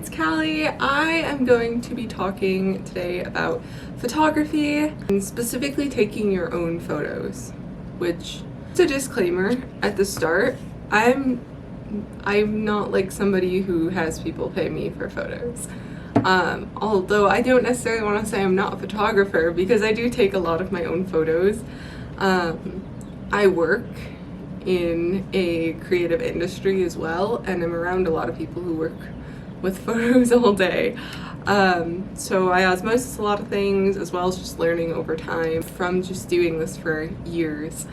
it's Callie. I am going to be talking today about photography and specifically taking your own photos, which is a disclaimer at the start. I'm not like somebody who has people pay me for photos. Although I don't necessarily want to say I'm not a photographer because I do take a lot of my own photos. I work in a creative industry as well, and I'm around a lot of people who work with photos all day. So I osmosis a lot of things as well as just learning over time from just doing this for years.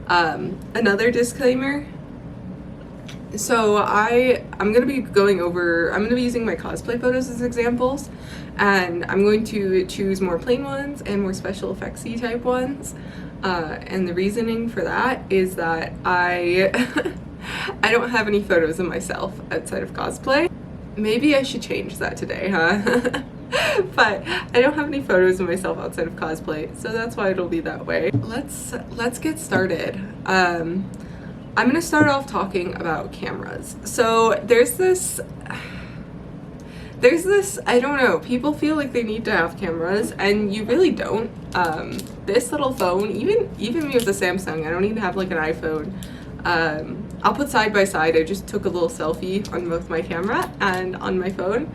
Another disclaimer. So I'm going to be using my cosplay photos as examples, and I'm going to choose more plain ones and more special effects-y type ones. And the reasoning for that is that I don't have any photos of myself outside of cosplay. Maybe I should change that today, huh? But I don't have any photos of myself outside of cosplay, so that's why it'll be that way. Let's get started. I'm gonna start off talking about cameras. So there's this, I don't know, people feel like they need to have cameras and you really don't. This little phone, even me with a Samsung, I don't even have like an iPhone. I'll put side by side. I just took a little selfie on both my camera and on my phone.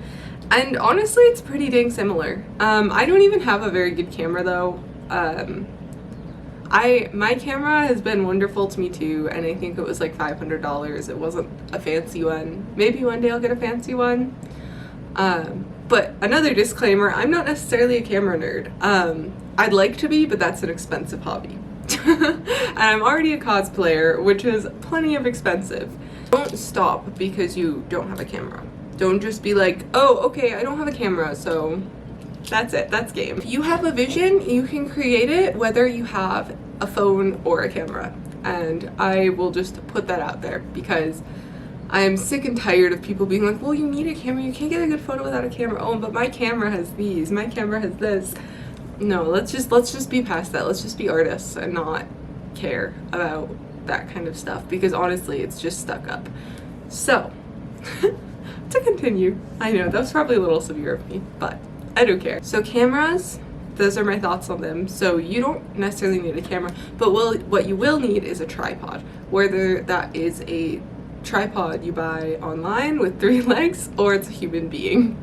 And honestly, it's pretty dang similar. I don't even have a very good camera though. My camera has been wonderful to me too, and I think it was like $500. It wasn't a fancy one. Maybe one day I'll get a fancy one. But another disclaimer, I'm not necessarily a camera nerd. I'd like to be, but that's an expensive hobby. And I'm already a cosplayer, which is plenty of expensive. Don't stop because you don't have a camera. Don't just be like, oh, okay, I don't have a camera, so that's it, that's game. If you have a vision, you can create it whether you have a phone or a camera. And I will just put that out there because I'm sick and tired of people being like, well, you need a camera, you can't get a good photo without a camera. Oh, but my camera has these, my camera has this. No, let's just be past that. Let's just be artists and not care about that kind of stuff because honestly, it's just stuck up. So, to continue, I know that was probably a little severe of me, but I don't care. So cameras, those are my thoughts on them. So you don't necessarily need a camera, but what you will need is a tripod, whether that is a tripod you buy online with 3 legs or it's a human being.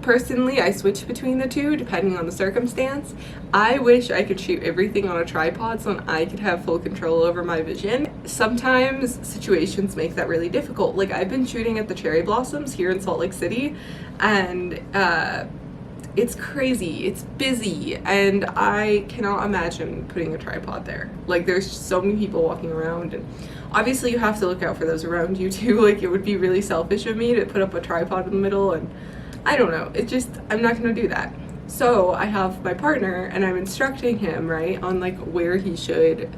Personally, I switch between the two depending on the circumstance. I wish I could shoot everything on a tripod so I could have full control over my vision. Sometimes situations make that really difficult. Like I've been shooting at the Cherry Blossoms here in Salt Lake City, and it's crazy, it's busy, and I cannot imagine putting a tripod there. Like there's so many people walking around, and obviously you have to look out for those around you too. Like it would be really selfish of me to put up a tripod in the middle, and I don't know, I'm not gonna do that. So I have my partner and I'm instructing him, right, on like where he should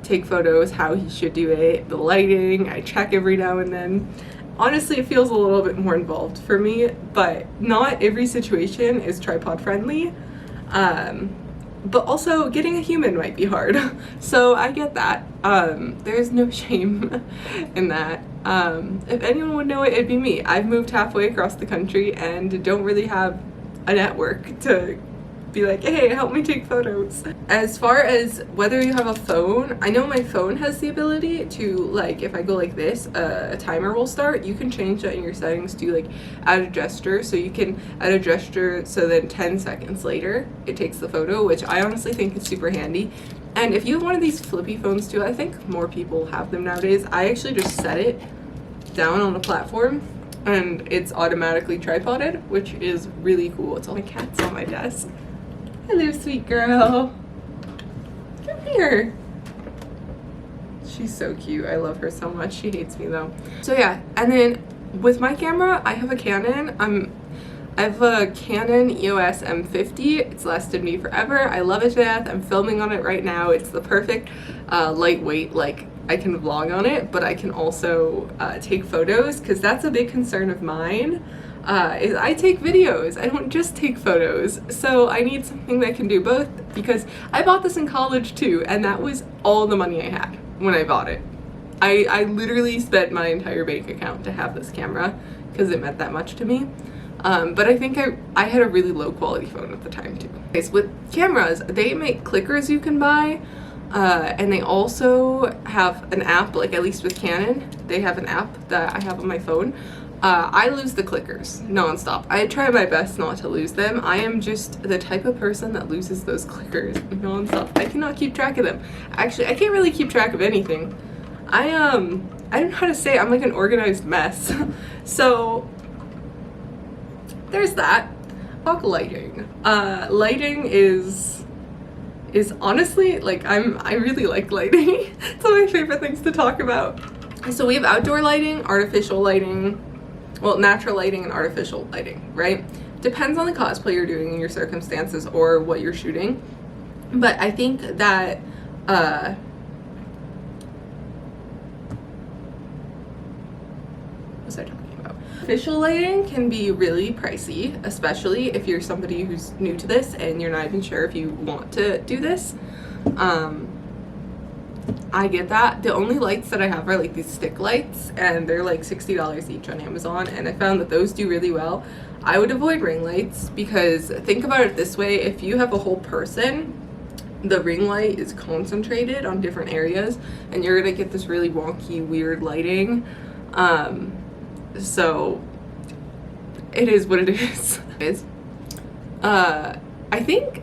take photos, how he should do it, the lighting. I check every now and then. Honestly, it feels a little bit more involved for me, but not every situation is tripod friendly. But also getting a human might be hard. So I get that. There's no shame in that. If anyone would know it, it'd be me. I've moved halfway across the country and don't really have a network to be like, hey, help me take photos. As far as whether you have a phone, I know my phone has the ability to, like, if I go like this, a timer will start. You can change that in your settings to like add a gesture, so you can add a gesture so then 10 seconds later it takes the photo, which I honestly think is super handy. And if you have one of these flippy phones too, I think more people have them nowadays. I actually just set it down on the platform and it's automatically tripoded, which is really cool. It's all my cats on my desk. Hello, sweet girl. Come here. She's so cute. I love her so much. She hates me though. So yeah, and then with my camera, I have a Canon. I have a Canon EOS M50. It's lasted me forever. I love it to death. I'm filming on it right now. It's the perfect lightweight, like I can vlog on it, but I can also take photos because that's a big concern of mine. Is I take videos, I don't just take photos. So I need something that can do both because I bought this in college too, and that was all the money I had when I bought it. I literally spent my entire bank account to have this camera because it meant that much to me. But I think I had a really low quality phone at the time too. Okay, so with cameras, they make clickers you can buy, and they also have an app, like at least with Canon, they have an app that I have on my phone. I lose the clickers nonstop. I try my best not to lose them. I am just the type of person that loses those clickers nonstop. I cannot keep track of them. Actually, I can't really keep track of anything. I don't know how to say it. I'm like an organized mess. So there's that. Talk lighting. Lighting is honestly, like, I really like lighting. It's one of my favorite things to talk about. So we have outdoor lighting, artificial lighting, well, natural lighting and artificial lighting, right? Depends on the cosplay you're doing and your circumstances or what you're shooting. But I think that what was I talking about? Artificial lighting can be really pricey, especially if you're somebody who's new to this and you're not even sure if you want to do this. I get that. The only lights that I have are like these stick lights, and they're like $60 each on Amazon, and I found that those do really well. I would avoid ring lights, because think about it this way: if you have a whole person, the ring light is concentrated on different areas, and you're gonna get this really wonky, weird lighting. So it is what it is. I think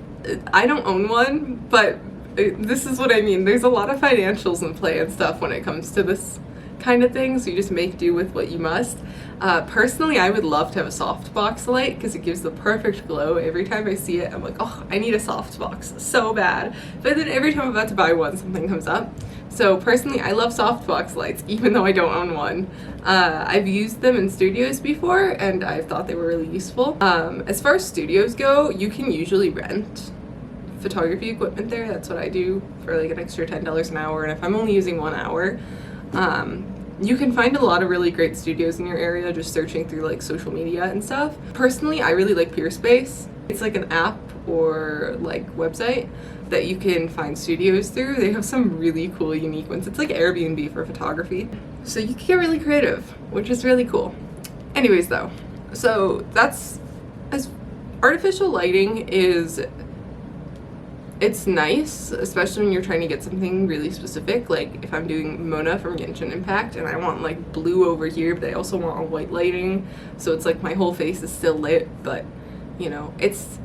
I don't own one, but this is what I mean. There's a lot of financials in play and stuff when it comes to this kind of thing, so you just make do with what you must. Personally, I would love to have a softbox light, because it gives the perfect glow. Every time I see it, I'm like, oh, I need a softbox so bad. But then every time I'm about to buy one, something comes up. So personally, I love softbox lights, even though I don't own one. I've used them in studios before, and I've thought they were really useful. As far as studios go, you can usually rent photography equipment there. That's what I do for like an extra $10 an hour, and if I'm only using 1 hour, you can find a lot of really great studios in your area just searching through like social media and stuff. Personally, I really like Peerspace. It's like an app or like website that you can find studios through. They have some really cool, unique ones. It's like Airbnb for photography. So you can get really creative, which is really cool. Anyways though, so that's, as artificial lighting is, it's nice, especially when you're trying to get something really specific. Like if I'm doing Mona from Genshin Impact and I want like blue over here, but I also want a white lighting, so it's like my whole face is still lit, but you know, it's,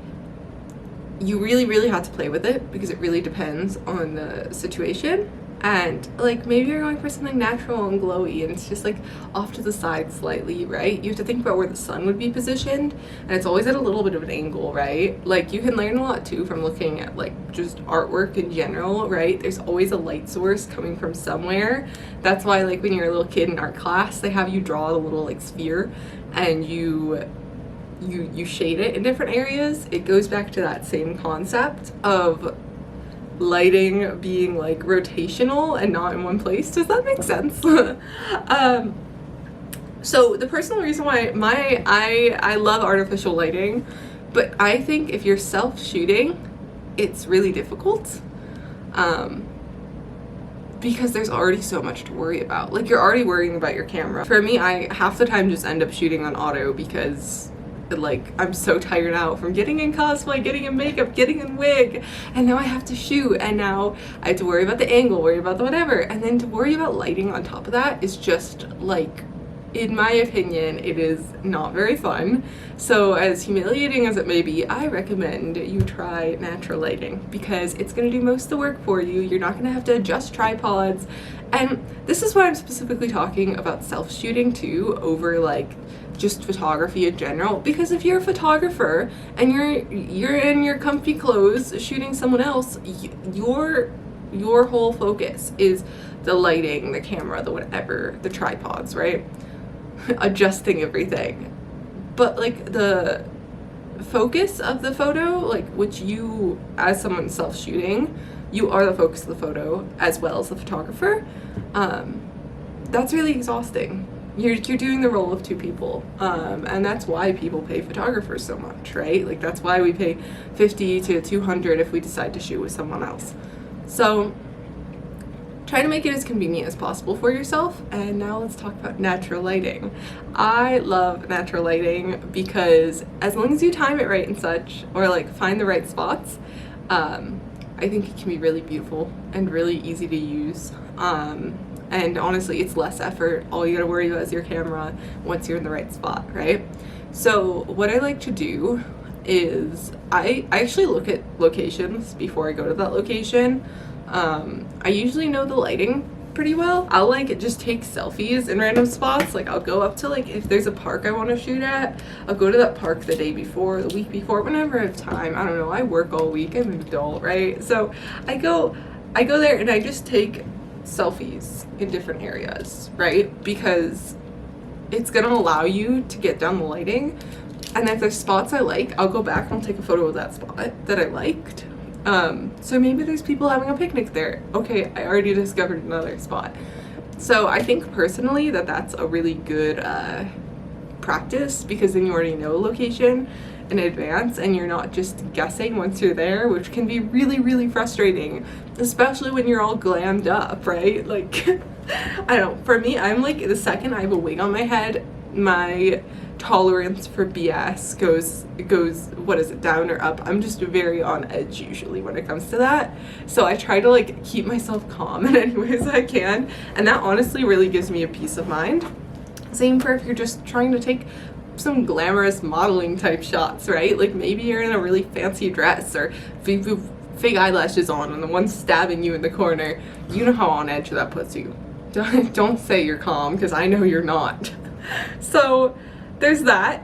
you really have to play with it, because it really depends on the situation. And like maybe you're going for something natural and glowy and it's just like off to the side slightly, right? You have to think about where the sun would be positioned, and it's always at a little bit of an angle, right? Like you can learn a lot too from looking at like just artwork in general, right? There's always a light source coming from somewhere. That's why like when you're a little kid in art class, they have you draw a little like sphere and you shade it in different areas. It goes back to that same concept of lighting being like rotational and not in one place. Does that make sense? So the personal reason why I love artificial lighting, but I think if you're self-shooting, it's really difficult, because there's already so much to worry about. Like you're already worrying about your camera. For me, I half the time just end up shooting on auto, because like I'm so tired out from getting in cosplay, getting in makeup, getting in wig, and now I have to shoot, and now I have to worry about the angle, worry about the whatever, and then to worry about lighting on top of that is just like, in my opinion, it is not very fun. So as humiliating as it may be, I recommend you try natural lighting, because it's going to do most of the work for you. You're not going to have to adjust tripods, and this is why I'm specifically talking about self-shooting too, over like just photography in general, because if you're a photographer and you're in your comfy clothes shooting someone else, your whole focus is the lighting, the camera, the whatever, the tripods, right? Adjusting everything. But like the focus of the photo, like which you as someone self-shooting, you are the focus of the photo as well as the photographer. That's really exhausting. You're doing the role of two people, and that's why people pay photographers so much, right? Like that's why we pay $50 to $200 if we decide to shoot with someone else. So try to make it as convenient as possible for yourself. And now let's talk about natural lighting. I love natural lighting because as long as you time it right and such, or like find the right spots, I think it can be really beautiful and really easy to use. And honestly, it's less effort. All you gotta worry about is your camera once you're in the right spot, right? So what I like to do is I actually look at locations before I go to that location. I usually know the lighting pretty well. I'll like just take selfies in random spots. Like I'll go up to, like, if there's a park I want to shoot at, I'll go to that park the day before, the week before, whenever I have time. I don't know, I work all week, I'm an adult, right? So I go there and I just take selfies in different areas, right? Because it's gonna allow you to get down the lighting, and if there's spots I like, I'll go back and I'll take a photo of that spot that I liked. So maybe there's people having a picnic there. Okay, I already discovered another spot. So I think personally that that's a really good practice, because then you already know a location in advance and you're not just guessing once you're there, which can be really, really frustrating, especially when you're all glammed up, right? Like, I don't know, for me, I'm like, the second I have a wig on my head, my tolerance for BS goes what is it, down or up. I'm just very on edge usually when it comes to that, so I try to like keep myself calm in any ways I can, and that honestly really gives me a peace of mind. Same for if you're just trying to take some glamorous modeling type shots, right? Like maybe you're in a really fancy dress, or fake eyelashes on and the one stabbing you in the corner. You know how on edge that puts you. Don't say you're calm, because I know you're not. So there's that.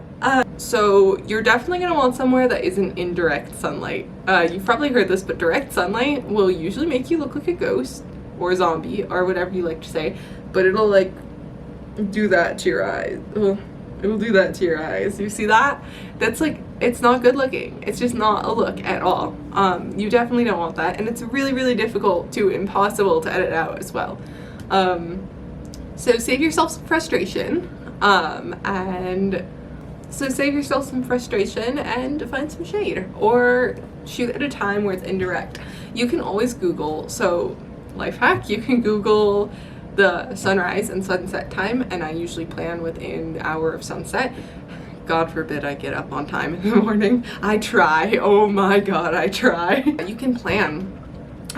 So you're definitely going to want somewhere that isn't in direct sunlight. You've probably heard this, but direct sunlight will usually make you look like a ghost or a zombie or whatever you like to say, but it'll like do that to your eyes. It'll do that to your eyes. You see that? That's like, it's not good looking. It's just not a look at all. You definitely don't want that, and it's really, really difficult to impossible to edit out as well. So save yourself some frustration. And find some shade, or shoot at a time where it's indirect. You can always Google, so life hack, you can Google the sunrise and sunset time, and I usually plan within an hour of sunset. God forbid I get up on time in the morning. I try, oh my god, I try. You can plan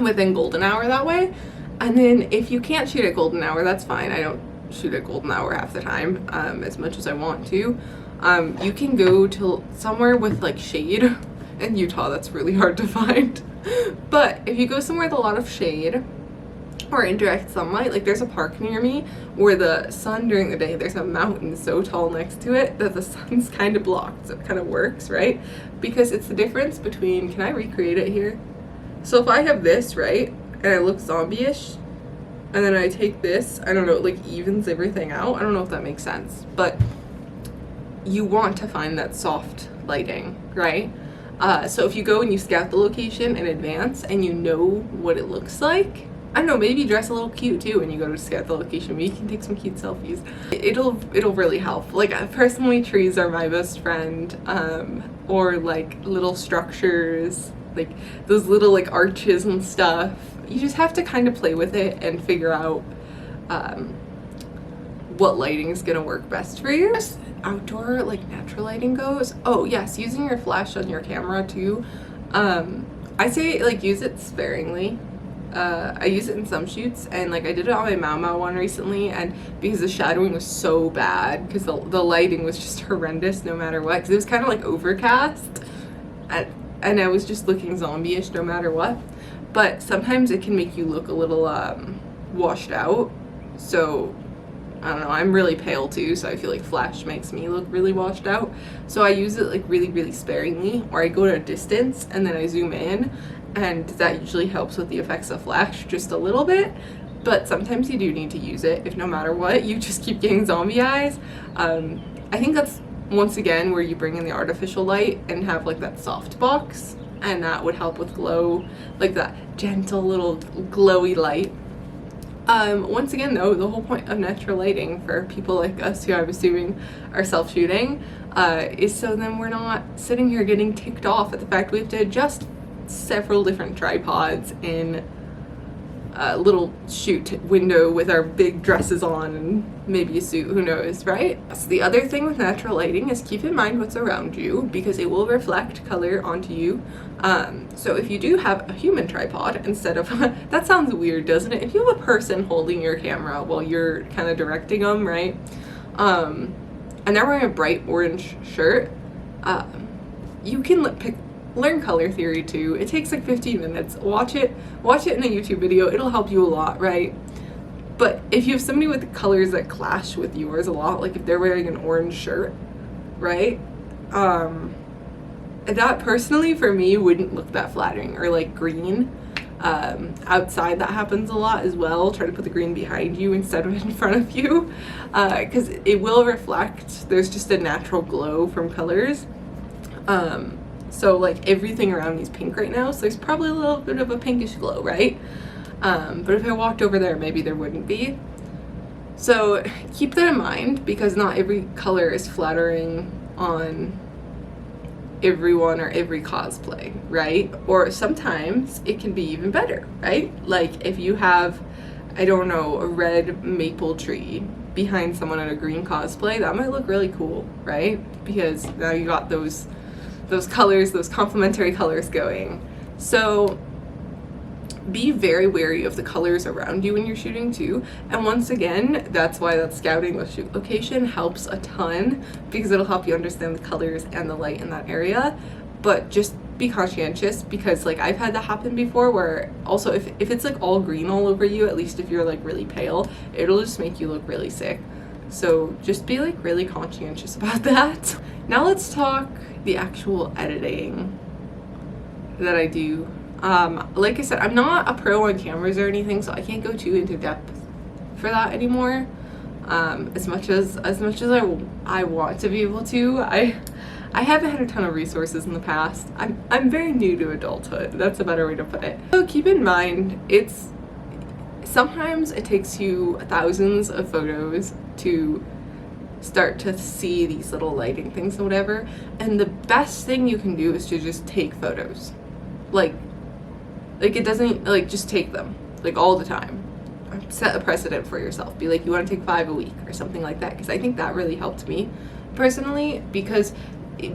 within golden hour that way, and then if you can't shoot at golden hour, that's fine. I don't shoot at golden hour half the time, as much as I want to. You can go to somewhere with like shade. In Utah, that's really hard to find. But if you go somewhere with a lot of shade or indirect sunlight, like there's a park near me where the sun during the day, there's a mountain so tall next to it that the sun's kind of blocked, so it kind of works, right? Because it's the difference between, can I recreate it here? So if I have this, right, and I look zombie-ish, and then I take this, I don't know, it like evens everything out. I don't know if that makes sense, but you want to find that soft lighting, right? So if you go and you scout the location in advance and you know what it looks like, I don't know, maybe dress a little cute too when you go to scout the location. Maybe you can take some cute selfies. It'll really help. Like personally, trees are my best friend, or like little structures, like those little like arches and stuff. You just have to kind of play with it and figure out what lighting is gonna work best for you. As outdoor like natural lighting goes, oh yes, using your flash on your camera too. I say like use it sparingly. I use it in some shoots, and like I did it on my Mau Mau one recently, and because the shadowing was so bad, because the lighting was just horrendous no matter what, because it was kind of like overcast, and I was just looking zombie-ish no matter what. But sometimes it can make you look a little washed out. So I don't know, I'm really pale too, so I feel like flash makes me look really washed out. So I use it like really, really sparingly, or I go to a distance and then I zoom in, and that usually helps with the effects of flash just a little bit. But sometimes you do need to use it if no matter what you just keep getting zombie eyes. I think that's once again where you bring in the artificial light and have like that soft box, and that would help with glow, like that gentle little glowy light. Once again though, the whole point of natural lighting for people like us who I'm assuming are self-shooting is so then we're not sitting here getting ticked off at the fact we have to adjust several different tripods in little shoot window with our big dresses on and maybe a suit, who knows, right? So the other thing with natural lighting is keep in mind what's around you, because it will reflect color onto you. So if you do have a human tripod instead of that sounds weird, doesn't it? If you have a person holding your camera while you're kind of directing them, right? And they're wearing a bright orange shirt, you can learn color theory too. It takes like 15 minutes. Watch it in a YouTube video. It'll help you a lot, right? But if you have somebody with colors that clash with yours a lot, like if they're wearing an orange shirt, right? That personally for me wouldn't look that flattering. Or like green. Outside that happens a lot as well. Try to put the green behind you instead of in front of you, because it will reflect. There's just a natural glow from colors. So like everything around me is pink right now, so there's probably a little bit of a pinkish glow, right? But if I walked over there, maybe there wouldn't be. So keep that in mind, because not every color is flattering on everyone or every cosplay, right? Or sometimes it can be even better, right? Like if you have, I don't know, a red maple tree behind someone in a green cosplay, that might look really cool, right? Because now you got those colors, those complementary colors going. So be very wary of the colors around you when you're shooting too. And once again, that's why that scouting the shoot location helps a ton, because it'll help you understand the colors and the light in that area. But just be conscientious, because like I've had that happen before, where also if it's like all green all over you, at least if you're like really pale, it'll just make you look really sick. So just be like really conscientious about that. Now let's talk the actual editing that I do. Like I said, I'm not a pro on cameras or anything, so I can't go too into depth for that anymore. As much as I want to be able to, I haven't had a ton of resources in the past. I'm very new to adulthood. That's a better way to put it. So keep in mind, sometimes it takes you thousands of photos to start to see these little lighting things or whatever, and the best thing you can do is to just take photos. Like it doesn't, like, just take them like all the time. Set a precedent for yourself. Be like, you want to take 5 a week or something like that, because I think that really helped me personally, because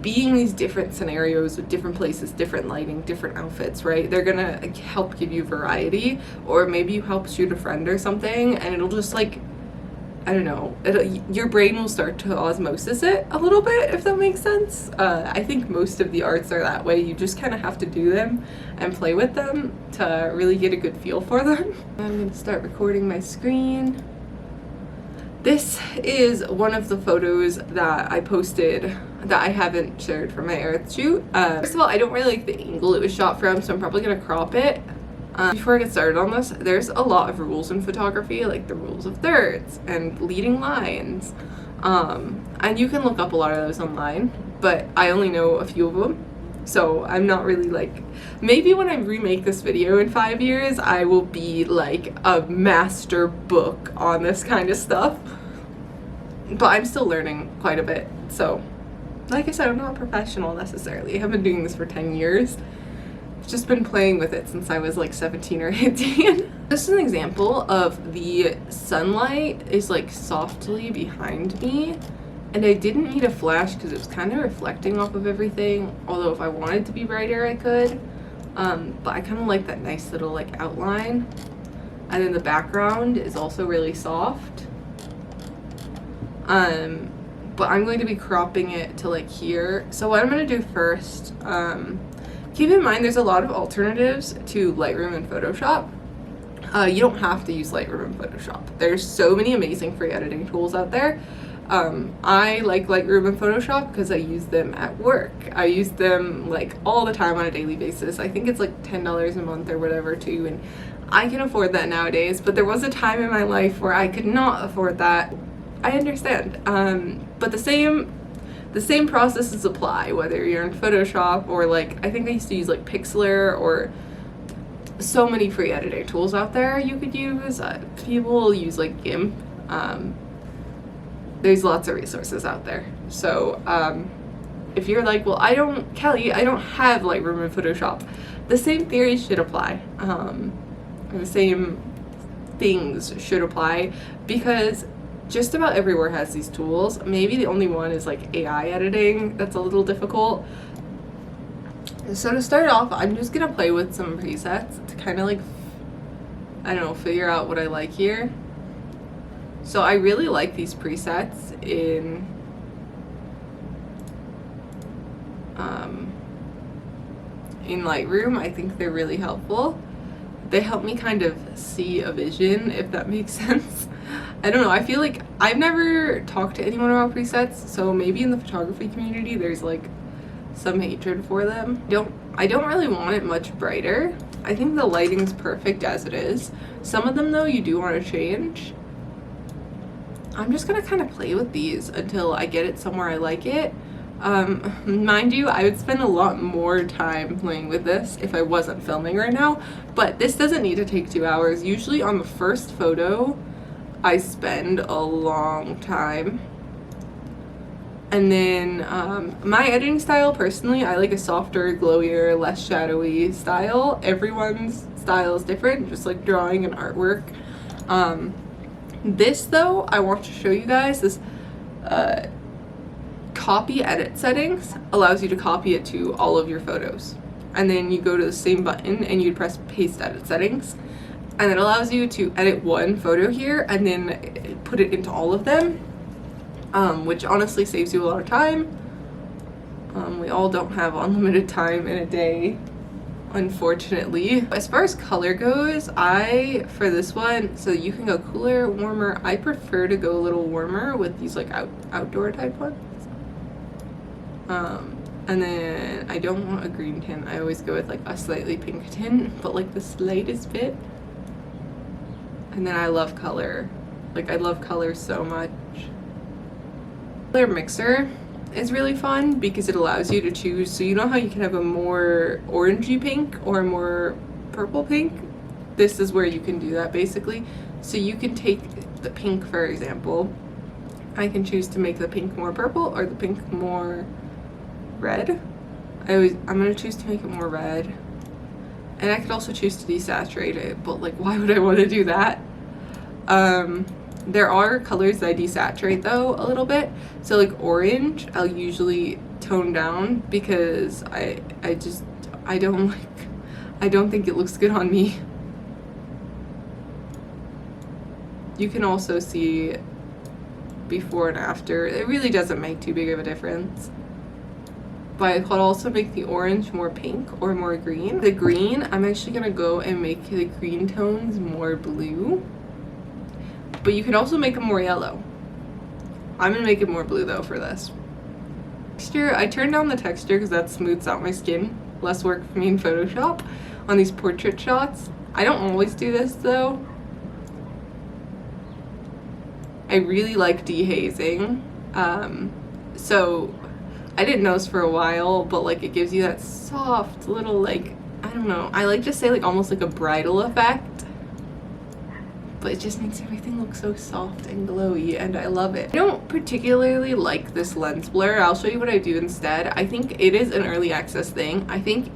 being these different scenarios with different places, different lighting, different outfits, right? They're gonna help give you variety. Or maybe you help shoot a friend or something, and it'll just like, I don't know, your brain will start to osmosis it a little bit, if that makes sense. I think most of the arts are that way. You just kind of have to do them and play with them to really get a good feel for them. I'm going to start recording my screen. This is one of the photos that I posted that I haven't shared from my Earth shoot. First of all, I don't really like the angle it was shot from, so I'm probably going to crop it. Before I get started on this, there's a lot of rules in photography, like the rules of thirds and leading lines, and you can look up a lot of those online, but I only know a few of them, so I'm not really like, maybe when I remake this video in 5 years, I will be like a master book on this kind of stuff, but I'm still learning quite a bit. So like I said, I'm not a professional necessarily. I have been doing this for 10 years. Just been playing with it since I was like 17 or 18. This is an example of the sunlight is like softly behind me, and I didn't need a flash because it was kind of reflecting off of everything, although if I wanted to be brighter I could, but I kind of like that nice little like outline. And then the background is also really soft, but I'm going to be cropping it to like here. So what I'm going to do first, keep in mind there's a lot of alternatives to Lightroom and Photoshop. You don't have to use Lightroom and Photoshop. There's so many amazing free editing tools out there. I like Lightroom and Photoshop because I use them at work. I use them like all the time on a daily basis. I think it's like $10 a month or whatever too, and I can afford that nowadays, but there was a time in my life where I could not afford that. I understand. But the same processes apply whether you're in Photoshop or like, I think I used to use like Pixlr, or so many free editing tools out there you could use. People use like GIMP. There's lots of resources out there. So if you're like, well, Kelly, I don't have Lightroom and Photoshop, the same theory should apply. The same things should apply, because just about everywhere has these tools. Maybe the only one is like AI editing that's a little difficult. So to start off, I'm just gonna play with some presets to kind of like, I don't know, figure out what I like here. So I really like these presets in Lightroom. I think they're really helpful. They help me kind of see a vision, if that makes sense. I don't know, I feel like I've never talked to anyone about presets, so maybe in the photography community there's like some hatred for them. I don't really want it much brighter. I think the lighting's perfect as it is. Some of them though you do want to change. I'm just gonna kind of play with these until I get it somewhere I like it. Mind you, I would spend a lot more time playing with this if I wasn't filming right now, but this doesn't need to take 2 hours. Usually on the first photo, I spend a long time. And then my editing style, personally, I like a softer, glowier, less shadowy style. Everyone's style is different, just like drawing and artwork. This though, I want to show you guys this copy edit settings allows you to copy it to all of your photos, and then you go to the same button and you press paste edit settings, and it allows you to edit one photo here and then put it into all of them, which honestly saves you a lot of time. We all don't have unlimited time in a day, unfortunately. As far as color goes, for this one, so you can go cooler, warmer. I prefer to go a little warmer with these like outdoor type ones. And then I don't want a green tint. I always go with like a slightly pink tint, but like the slightest bit. And then I love color. Like I love color so much. Color mixer is really fun because it allows you to choose. So you know how you can have a more orangey pink or a more purple pink? This is where you can do that basically. So you can take the pink, for example. I can choose to make the pink more purple or the pink more red. I'm gonna choose to make it more red, and I could also choose to desaturate it, but like why would I want to do that? There are colors that I desaturate though a little bit, so like orange I'll usually tone down because I don't think it looks good on me. You can also see before and after. It really doesn't make too big of a difference. But I could also make the orange more pink or more green. The green, I'm actually gonna go and make the green tones more blue. But you can also make them more yellow. I'm gonna make it more blue though for this. Texture, I turned down the texture because that smooths out my skin. Less work for me in Photoshop on these portrait shots. I don't always do this though. I really like dehazing. So I didn't know this for a while, but like it gives you that soft little like, I don't know, I like to say like almost like a bridal effect, but it just makes everything look so soft and glowy, and I love it. I don't particularly like this lens blur. I'll show you what I do instead. I think it is an early access thing. I think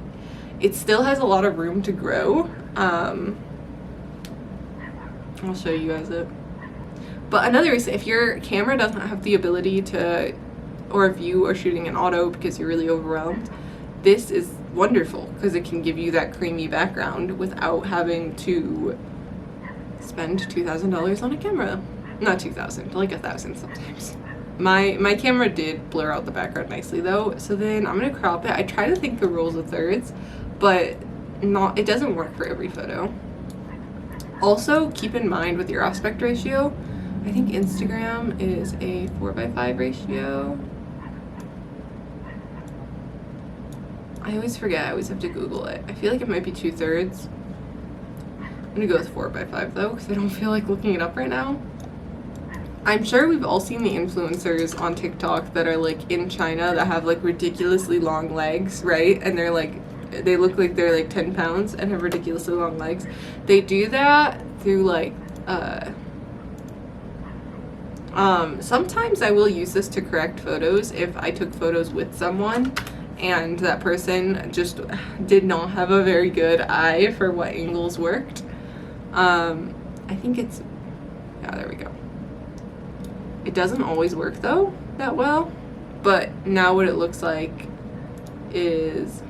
it still has a lot of room to grow. I'll show you guys it. But another reason, if your camera doesn't have the ability to, or if you are shooting in auto because you're really overwhelmed, this is wonderful because it can give you that creamy background without having to spend $2,000 on a camera. Not 2,000, like 1,000 sometimes. My camera did blur out the background nicely though, so then I'm gonna crop it. I try to think the rules of thirds, but it doesn't work for every photo. Also, keep in mind with your aspect ratio, I think Instagram is a 4:5 ratio. I always forget, I always have to Google it. I feel like it might be 2/3. I'm gonna go with 4:5 though, because I don't feel like looking it up right now. I'm sure we've all seen the influencers on TikTok that are like in China that have like ridiculously long legs, right? And they're like, they look like they're like 10 pounds and have ridiculously long legs. They do that through like, sometimes I will use this to correct photos if I took photos with someone and that person just did not have a very good eye for what angles worked. And I think it's, yeah, there we go. It doesn't always work though that well, but now what it looks like is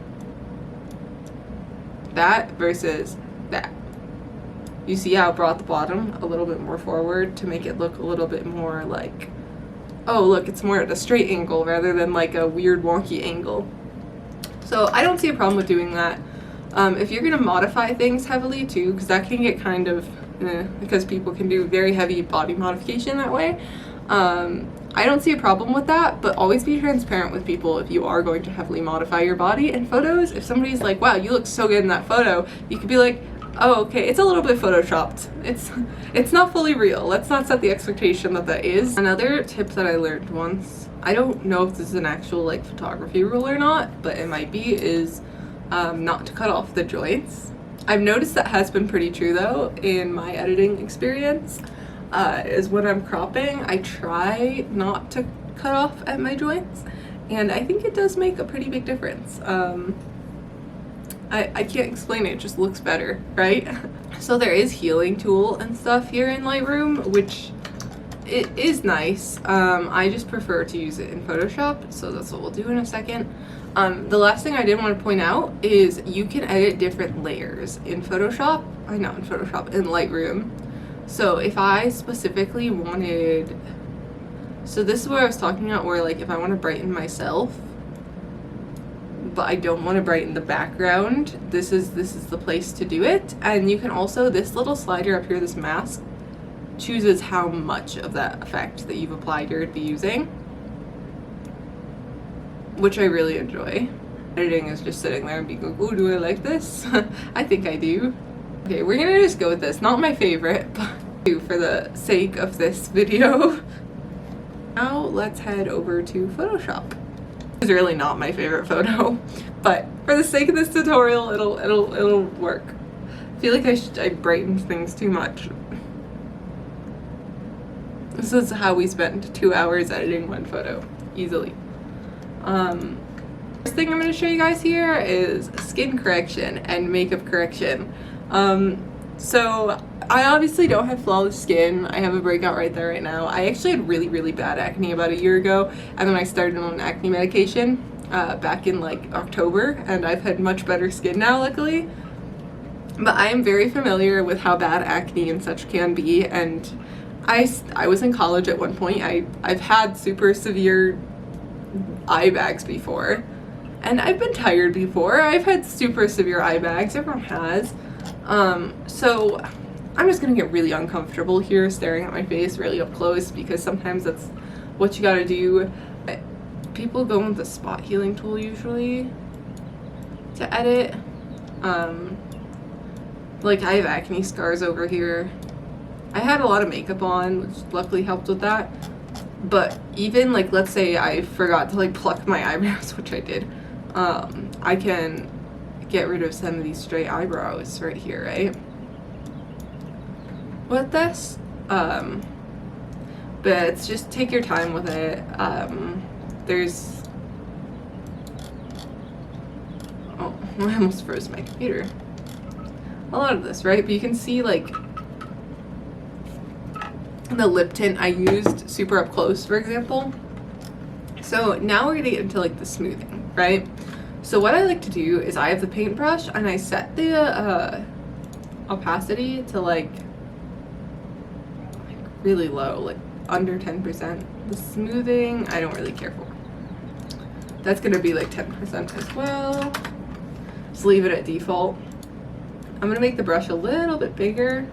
that versus that. You see how it brought the bottom a little bit more forward to make it look a little bit more like, oh look, it's more at a straight angle rather than like a weird wonky angle. So I don't see a problem with doing that. If you're gonna modify things heavily too, because that can get kind of, because people can do very heavy body modification that way. I don't see a problem with that, but always be transparent with people if you are going to heavily modify your body in photos. If somebody's like, wow, you look so good in that photo, you could be like, oh, okay, it's a little bit photoshopped. It's not fully real. Let's not set the expectation that that is. Another tip that I learned once, I don't know if this is an actual like photography rule or not, but it might be, is not to cut off the joints. I've noticed that has been pretty true though in my editing experience. Is when I'm cropping, I try not to cut off at my joints, and I think it does make a pretty big difference. I can't explain it, it just looks better, right? So there is healing tool and stuff here in Lightroom, which it is nice. I just prefer to use it in Photoshop, so that's what we'll do in a second. The last thing I did want to point out is you can edit different layers in Photoshop. In Lightroom. So if I specifically wanted, so this is where I was talking about where like if I want to brighten myself, but I don't want to brighten the background, this is the place to do it. And you can also, this little slider up here, this mask, chooses how much of that effect that you've applied you're going to be using, which I really enjoy. Editing is just sitting there and being like, oh, do I like this? I think I do. Okay, we're gonna just go with this. Not my favorite, but for the sake of this video. Now let's head over to Photoshop. It's really not my favorite photo, but for the sake of this tutorial, it'll work. I feel like I brightened things too much. This is how we spend 2 hours editing one photo, easily. First thing I'm going to show you guys here is skin correction and makeup correction. So I obviously don't have flawless skin. I have a breakout right there right now. I actually had really bad acne about a year ago, and then I started on acne medication back in like October, and I've had much better skin now, luckily. But I am very familiar with how bad acne and such can be, and I was in college at one point. I've had super severe eye bags before, and I've been tired before. I've had super severe eye bags, everyone has. So I'm just gonna get really uncomfortable here staring at my face really up close, because sometimes that's what you gotta do. People go with the spot healing tool usually to edit. Like I have acne scars over here. I had a lot of makeup on, which luckily helped with that. But even like, let's say I forgot to like pluck my eyebrows, which I did. I can get rid of some of these stray eyebrows right here, right? With this, but it's just take your time with it. There's, oh, I almost froze my computer. A lot of this, right? But you can see like the lip tint I used super up close, for example. So now we're gonna get into like the smoothing, right? So what I like to do is I have the paintbrush and I set the opacity to like really low, like under 10%. The smoothing, I don't really care for. That's gonna be like 10% as well. Just leave it at default. I'm gonna make the brush a little bit bigger.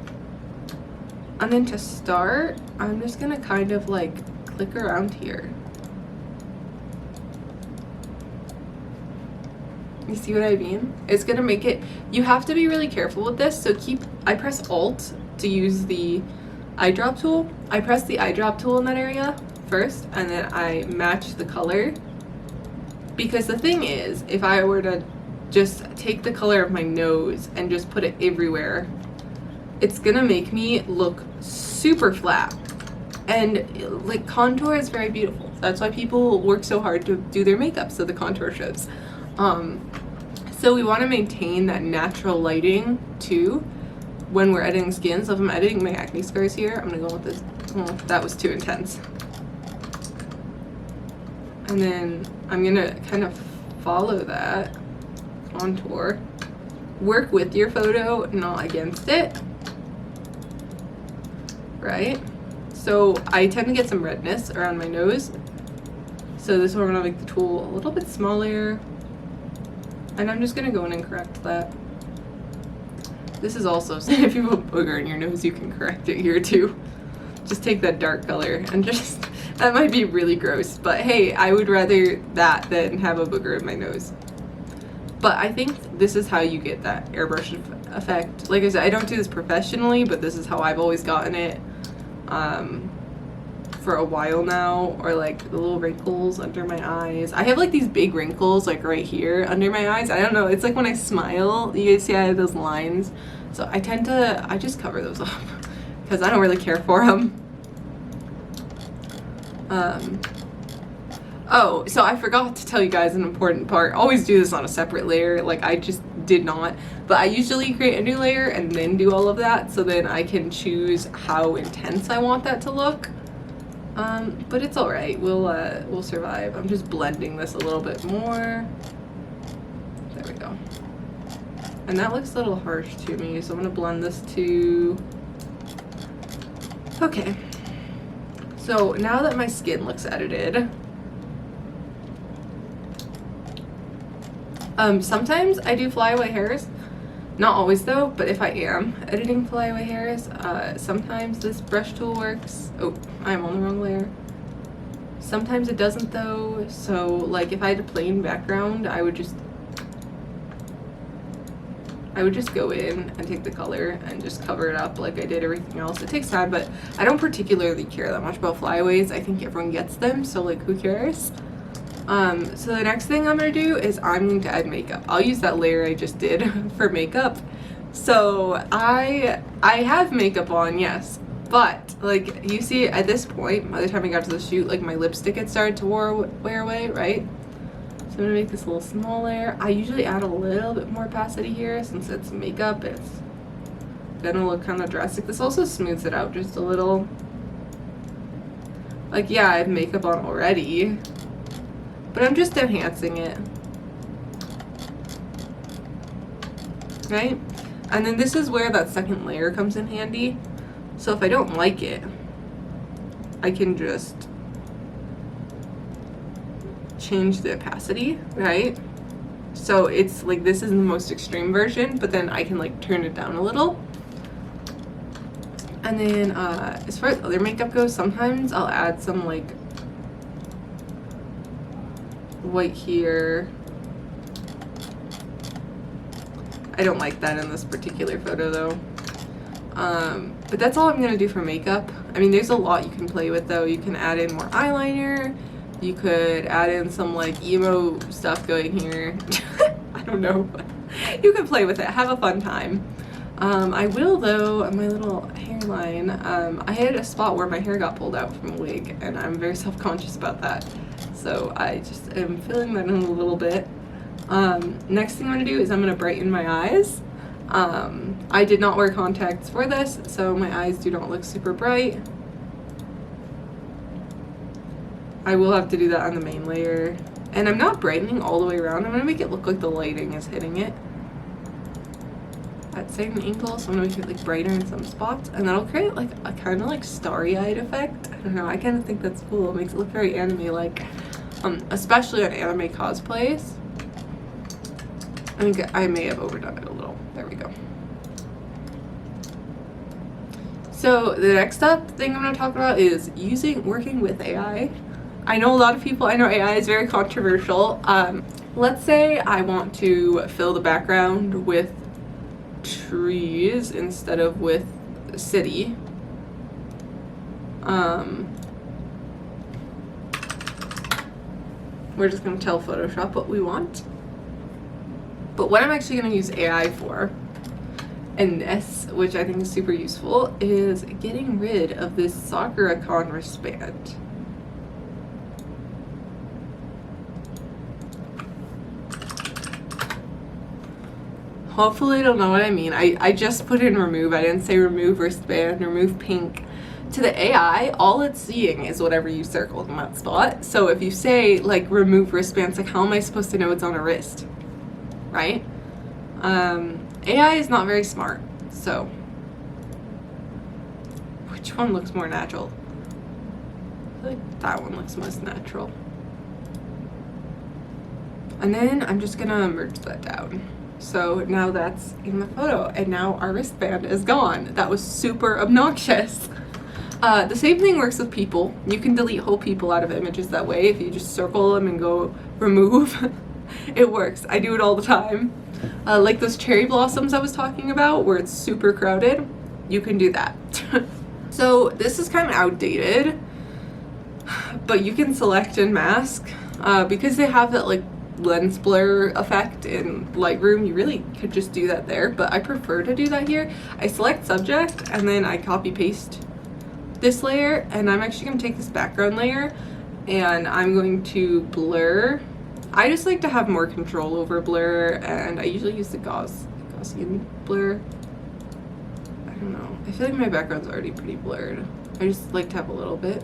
And then to start, I'm just gonna kind of like click around here. You see what I mean? It's gonna make it, you have to be really careful with this. So I press Alt to use the eyedrop tool. I press the eyedrop tool in that area first, and then I match the color. Because the thing is, if I were to just take the color of my nose and just put it everywhere, it's gonna make me look super flat. And like contour is very beautiful. That's why people work so hard to do their makeup, so the contour shows. So we want to maintain that natural lighting too, when we're editing skin. So if I'm editing my acne scars here, I'm gonna go with this. Oh, that was too intense. And then I'm gonna kind of follow that contour. Work with your photo, not against it. Right? So I tend to get some redness around my nose. So this one, I'm gonna make the tool a little bit smaller. And I'm just gonna go in and correct that. This is also, if you have a booger in your nose, you can correct it here too. Just take that dark color and just, that might be really gross, but hey, I would rather that than have a booger in my nose. But I think this is how you get that airbrush effect. Like I said, I don't do this professionally, but this is how I've always gotten it for a while now. Or like the little wrinkles under my eyes. I have like these big wrinkles like right here under my eyes. I don't know, it's like when I smile, you guys see I have those lines. So I just cover those up because I don't really care for them. Oh, so I forgot to tell you guys an important part. Always do this on a separate layer, like I just did not. But I usually create a new layer and then do all of that, so then I can choose how intense I want that to look. But it's alright, we'll survive. I'm just blending this a little bit more. There we go. And that looks a little harsh to me, so I'm gonna blend this to... Okay. So now that my skin looks edited, sometimes I do flyaway hairs. Not always though, but if I am editing flyaway hairs, sometimes this brush tool works. Oh, I'm on the wrong layer. Sometimes it doesn't though, so like if I had a plain background, I would just go in and take the color and just cover it up like I did everything else. It takes time, but I don't particularly care that much about flyaways. I think everyone gets them, so like who cares? So the next thing I'm gonna do is I'm going to add makeup. I'll use that layer I just did for makeup. So I have makeup on, yes, but like you see at this point, by the time I got to the shoot, like my lipstick had started to wear away, right? So I'm gonna make this a little small layer. I usually add a little bit more opacity here since it's makeup. It's gonna look kind of drastic. This also smooths it out just a little. Like, yeah, I have makeup on already, but I'm just enhancing it, right? And then this is where that second layer comes in handy. So if I don't like it, I can just change the opacity, right? So it's like, this is the most extreme version, but then I can like turn it down a little. And then as far as other makeup goes, sometimes I'll add some like white here. I don't like that in this particular photo though. But that's all I'm gonna do for makeup. I mean, there's a lot you can play with though. You can add in more eyeliner. You could add in some like emo stuff going here. I don't know. You can play with it. Have a fun time. I will though, my little hairline, I had a spot where my hair got pulled out from a wig and I'm very self-conscious about that. So I just am filling that in a little bit. Next thing I'm gonna do is I'm gonna brighten my eyes. I did not wear contacts for this, so my eyes do not look super bright. I will have to do that on the main layer. And I'm not brightening all the way around. I'm gonna make it look like the lighting is hitting it at certain angles. So I'm gonna make it like brighter in some spots, and that'll create like a kind of like starry-eyed effect. I don't know, I kind of think that's cool. It makes it look very anime-like, especially on anime cosplays. I think I may have overdone it a little. There we go. So the next up thing I'm going to talk about is working with AI. I know a lot of people, I know AI is very controversial. Let's say I want to fill the background with trees instead of with a city. We're just going to tell Photoshop what we want. But what I'm actually going to use AI for, and this, which I think is super useful, is getting rid of this Sakura Con wristband. hopefully you'll know what I mean. I just put in remove. I didn't say remove wristband, remove pink. To the AI, all it's seeing is whatever you circled in that spot. So if you say like remove wristbands, like how am I supposed to know it's on a wrist, right? AI is not very smart. So which one looks more natural? I feel like that one looks most natural. And then I'm just gonna merge that down. So now that's in the photo, and now our wristband is gone. That was super obnoxious. The same thing works with people. You can delete whole people out of images that way if you just circle them and go remove. It works. I do it all the time. Like those cherry blossoms I was talking about where it's super crowded, you can do that. So this is kind of outdated, but you can select and mask because they have that like lens blur effect in Lightroom. You really could just do that there, but I prefer to do that here. I select subject and then I copy paste this layer, and I'm actually going to take this background layer and I'm going to blur. I just like to have more control over blur, and I usually use the Gaussian blur. I don't know, I feel like my background's already pretty blurred. I just like to have a little bit.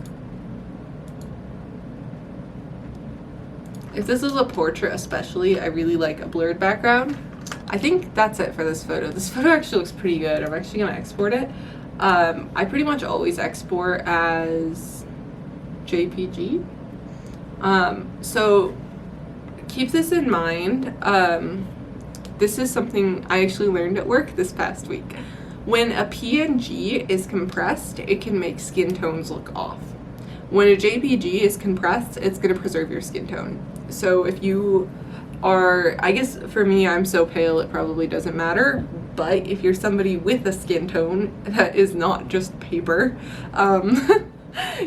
If this is a portrait especially, I really like a blurred background. I think that's it for this photo. This photo actually looks pretty good. I'm actually going to export it. I pretty much always export as JPG. So keep this in mind. This is something I actually learned at work this past week. When a PNG is compressed, it can make skin tones look off. When a JPG is compressed, it's going to preserve your skin tone. So if you are, I guess for me, I'm so pale it probably doesn't matter, but if you're somebody with a skin tone that is not just paper,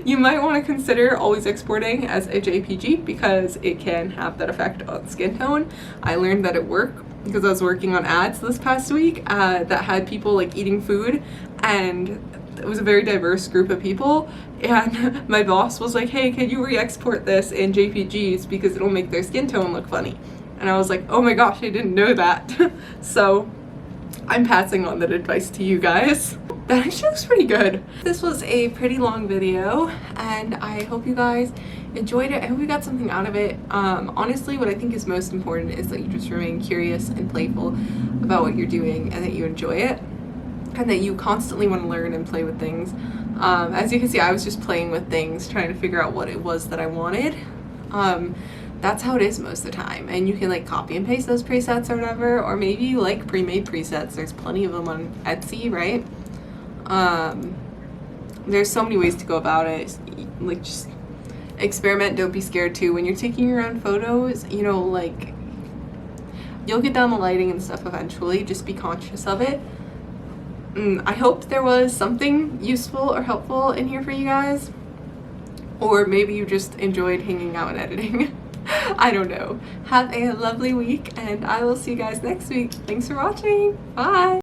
you might want to consider always exporting as a JPG because it can have that effect on skin tone. I learned that at work because I was working on ads this past week that had people like eating food, and it was a very diverse group of people, and my boss was like, hey, can you re-export this in JPGs because it'll make their skin tone look funny. And I was like, oh my gosh, I didn't know that. So I'm passing on that advice to you guys. That actually looks pretty good. This was a pretty long video, and I hope you guys enjoyed it. I hope you got something out of it. Honestly, what I think is most important is that you just remain curious and playful about what you're doing, and that you enjoy it, and that you constantly want to learn and play with things. As you can see, I was just playing with things, trying to figure out what it was that I wanted. That's how it is most of the time, and you can like copy and paste those presets or whatever, or maybe you like pre-made presets. There's plenty of them on Etsy, right? There's so many ways to go about it. Like, just experiment, don't be scared too. When you're taking your own photos, you know, like, you'll get down the lighting and stuff eventually. Just be conscious of it. I hope there was something useful or helpful in here for you guys, or maybe you just enjoyed hanging out and editing. I don't know. Have a lovely week, and I will see you guys next week. Thanks for watching. Bye!